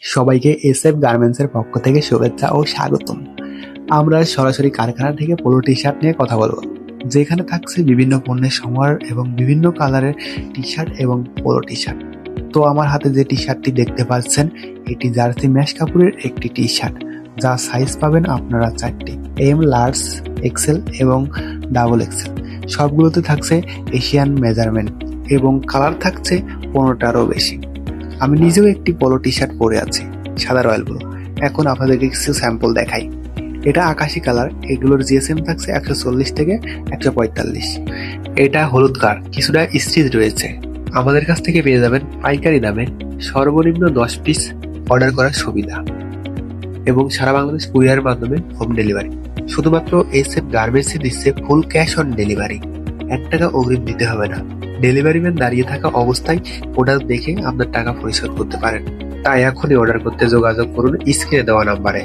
সবাইকে এসএফ গার্মেন্টসের পক্ষ থেকে শুভেচ্ছা ও স্বাগতম। আমরা সরাসরি কারখানা থেকে পোলো টি শার্ট নিয়ে কথা বলবো, যেখানে থাকছে বিভিন্ন পণ্যের সমাহার এবং বিভিন্ন কালারের টি শার্ট এবং পোলো টি শার্ট। তো আমার হাতে যে টি শার্টটি দেখতে পাচ্ছেন, এটি জার্সি ম্যাশ কাপড়ের একটি টি শার্ট, যা সাইজ পাবেন আপনারা 4টি, এম, লার্জ, এক্সেল এবং ডাবল এক্সেল। সবগুলোতে থাকছে এশিয়ান মেজারমেন্ট এবং কালার থাকছে 15টারও বেশি। আমি নিজেও একটি পোলো টি শার্ট পরে আছি, সাদা রয়্যাল ব্লু। এখন আপনাদেরকে কিছু স্যাম্পল দেখাই। এটা আকাশি কালার, এগুলোর জিএসএম থাকছে 140 থেকে 145। এটা হলুদ কালার, কিছুটা স্টিচ রয়েছে। আমাদের কাছ থেকে পেয়ে যাবেন পাইকারি দামে সর্বনিম্ন 10 পিস অর্ডার করার সুবিধা এবং সারা বাংলাদেশ কুরিয়ারের মাধ্যমে হোম ডেলিভারি। শুধুমাত্র এসএফ গার্মেন্টসই দিচ্ছে ফুল ক্যাশ অন ডেলিভারি। 1 টাকা অগ্রিম দিতে হবে না। ডেলিভারি ম্যান দাঁড়িয়ে থাকা অবস্থায় প্রোডাক্ট দেখে আপনার টাকা পরিশোধ করতে পারেন। তাই এখনই অর্ডার করতে যোগাযোগ করুন স্ক্রিনে দেওয়া নাম্বারে।